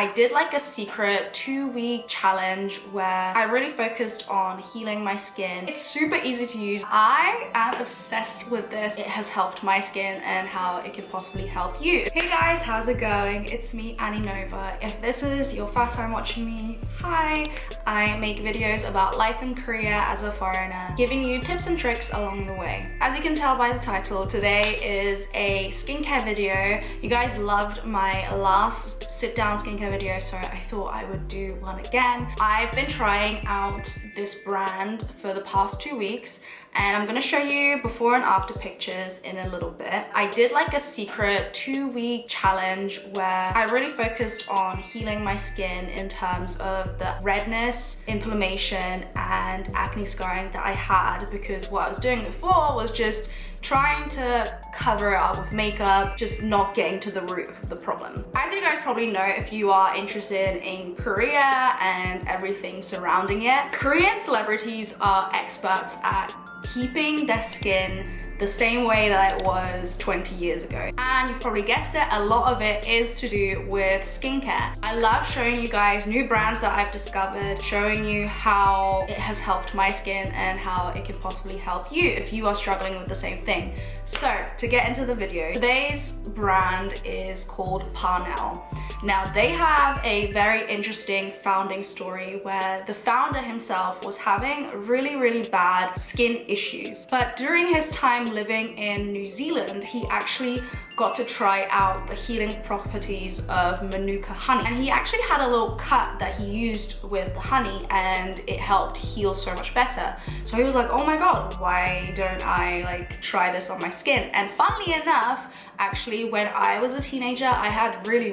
I did like a secret 2-week challenge where I really focused on healing my skin. It's super easy to use. I am obsessed with this. It has helped my skin and how it can possibly help you. Hey guys, how's it going? It's me, Annie Nova. If this is your first time watching me, hi. I make videos about life in Korea as a foreigner, giving you tips and tricks along the way. As you can tell by the title, today is a skincare video. You guys loved my last sit-down skincare video, so I thought I would do one again. I've been trying out this brand for the past 2 weeks, and I'm gonna show you before and after pictures in a little bit. I did like a secret 2-week challenge where I really focused on healing my skin in terms of the redness, inflammation, and acne scarring that I had, because what I was doing before was just trying to cover it up with makeup, just not getting to the root of the problem. As you guys probably know, if you are interested in Korea and everything surrounding it, Korean celebrities are experts at keeping their skin the same way that it was 20 years ago. And you've probably guessed it, a lot of it is to do with skincare. I love showing you guys new brands that I've discovered, showing you how it has helped my skin and how it can possibly help you if you are struggling with the same thing. So to get into the video, today's brand is called Parnell. Now they have a very interesting founding story where the founder himself was having really bad skin issues. But during his time living in New Zealand, he actually got to try out the healing properties of Manuka honey. And he actually had a little cut that he used with the honey and it helped heal so much better. So he was like, oh my God, why don't I like try this on my skin? And funnily enough, actually, when I was a teenager, I had really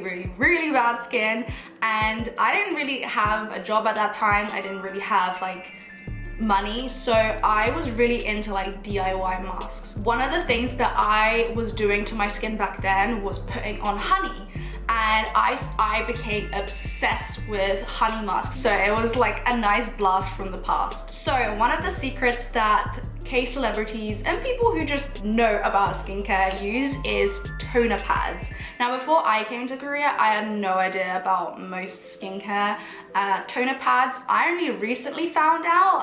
bad skin and I didn't really have a job at that time. I didn't really have like money, so I was really into like DIY masks. One of the things that I was doing to my skin back then was putting on honey, and I became obsessed with honey masks. So it was like a nice blast from the past. So one of the secrets that K-celebrities and people who just know about skincare use is toner pads. Now before I came to Korea, I had no idea about most skincare. Toner pads, I only recently found out.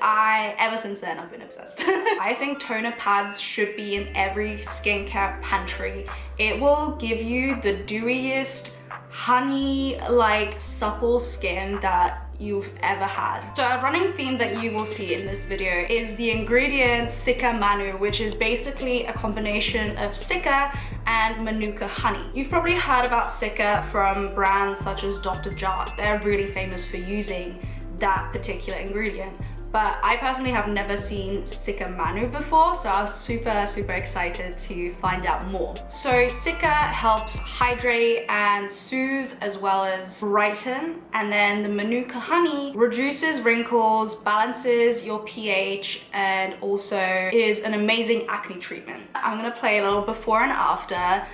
Ever since then, I've been obsessed. I think toner pads should be in every skincare pantry. It will give you the dewiest, honey-like supple skin that you've ever had. So a running theme that you will see in this video is the ingredient Sika Manu, which is basically a combination of Sika and Manuka honey. You've probably heard about Sika from brands such as Dr. Jart. They're really famous for using that particular ingredient. But I personally have never seen Sika Manu before, so I was super excited to find out more. So Sika helps hydrate and soothe as well as brighten, and then the Manuka honey reduces wrinkles, balances your pH, and also is an amazing acne treatment. I'm gonna play a little before and after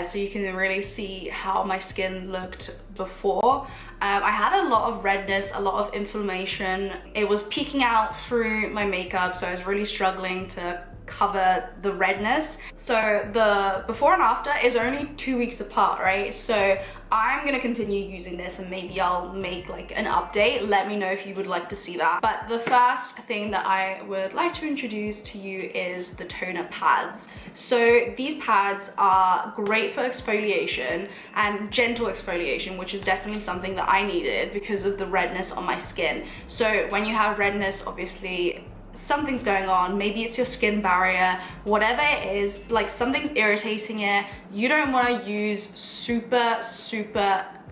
so you can really see how my skin looked before. I had a lot of redness, a lot of inflammation. It was peeking out through my makeup, so I was really struggling to cover the redness. So the before and after is only 2 weeks apart, right? So I'm gonna continue using this and maybe I'll make like an update. Let me know if you would like to see that. But the first thing that I would like to introduce to you is the toner pads. So these pads are great for exfoliation and gentle exfoliation, which is definitely something that I needed because of the redness on my skin. So when you have redness, obviously something's going on. Maybe it's your skin barrier, whatever it is, like something's irritating it. You don't want to use super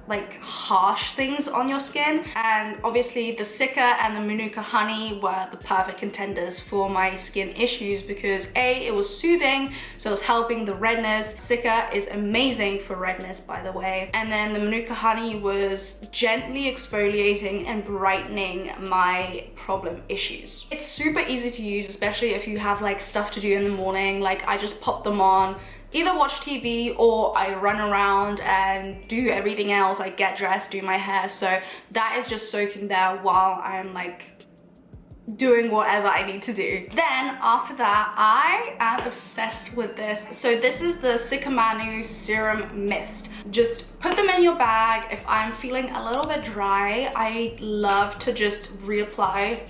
like harsh things on your skin. And obviously the Sika and the Manuka honey were the perfect contenders for my skin issues because A, it was soothing, so it was helping the redness. Sika is amazing for redness, by the way. And then the Manuka honey was gently exfoliating and brightening my problem issues. It's super easy to use, especially if you have like stuff to do in the morning. Like I just pop them on, either watch TV or I run around and do everything else, like get dressed, do my hair. So that is just soaking there while I'm like doing whatever I need to do. Then after that, I am obsessed with this. So this is the Sikamanu Serum Mist. Just put them in your bag. If I'm feeling a little bit dry, I love to just reapply,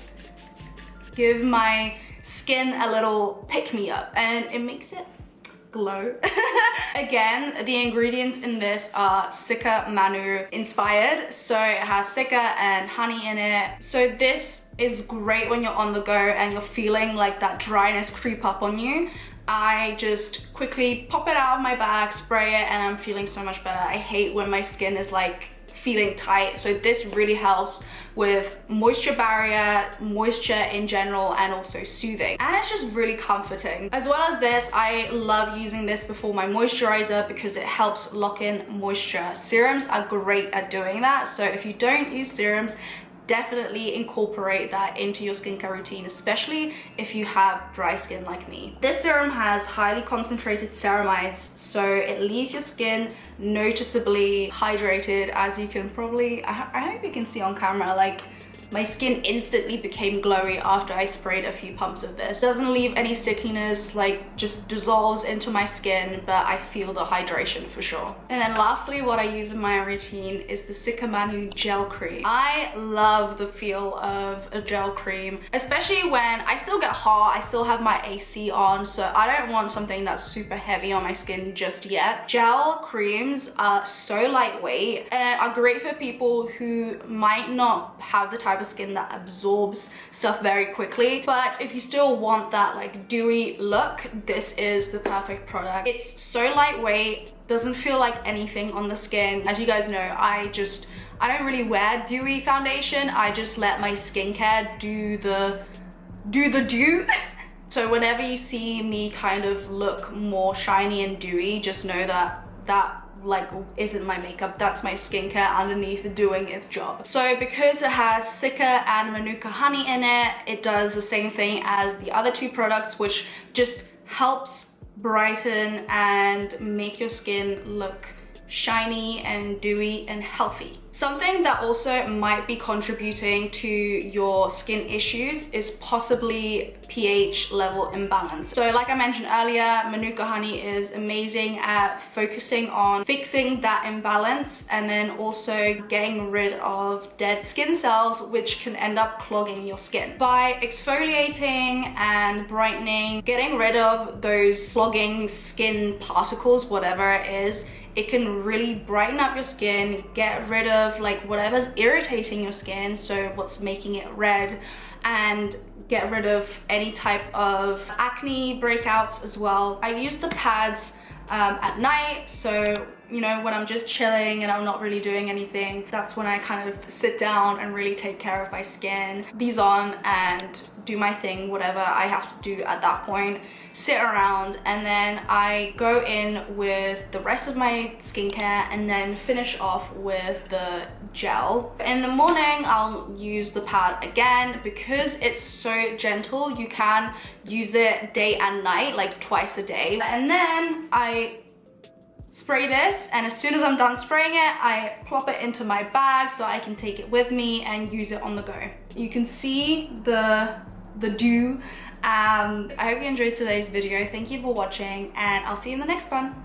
give my skin a little pick-me-up, and it makes it glow. Again, the ingredients in this are Sikamanu inspired, so it has sika and honey in it. So this is great when you're on the go and you're feeling like that dryness creep up on you. I just quickly pop it out of my bag, spray it, and I'm feeling so much better. I hate when my skin is like feeling tight, so this really helps with moisture barrier, moisture in general, and also soothing. And it's just really comforting. As well as this, I love using this before my moisturizer because it helps lock in moisture. Serums are great at doing that, so if you don't use serums, definitely incorporate that into your skincare routine, especially if you have dry skin like me. This serum has highly concentrated ceramides, so it leaves your skin noticeably hydrated. As you can probably, I hope you can see on camera, like my skin instantly became glowy after I sprayed a few pumps of this. Doesn't leave any stickiness, like just dissolves into my skin, but I feel the hydration for sure. And then lastly, what I use in my routine is the Sikamanu gel cream. I love the feel of a gel cream, especially when I still get hot, I still have my AC on, so I don't want something that's super heavy on my skin just yet. Gel creams are so lightweight and are great for people who might not have the type of skin that absorbs stuff very quickly, but if you still want that like dewy look, this is the perfect product. It's so lightweight, doesn't feel like anything on the skin. As you guys know, I don't really wear dewy foundation. I just let my skincare do the do. So whenever you see me kind of look more shiny and dewy, just know that like isn't my makeup, that's my skincare underneath doing its job. So because it has sika and manuka honey in it, it does the same thing as the other two products, which just helps brighten and make your skin look shiny and dewy and healthy. Something that also might be contributing to your skin issues is possibly pH level imbalance. So like I mentioned earlier, Manuka honey is amazing at focusing on fixing that imbalance and then also getting rid of dead skin cells, which can end up clogging your skin. By exfoliating and brightening, getting rid of those clogging skin particles, whatever it is, it can really brighten up your skin, get rid of like whatever's irritating your skin, so what's making it red, and get rid of any type of acne breakouts as well. I use the pads at night, so you know, when I'm just chilling and I'm not really doing anything, that's when I kind of sit down and really take care of my skin. These on and do my thing, whatever I have to do at that point, sit around, and then I go in with the rest of my skincare and then finish off with the gel. In the morning, I'll use the pad again. Because it's so gentle, you can use it day and night, like twice a day. And then I spray this, and as soon as I'm done spraying it, I plop it into my bag so I can take it with me and use it on the go. You can see the dew. I hope you enjoyed today's video. Thank you for watching, and I'll see you in the next one.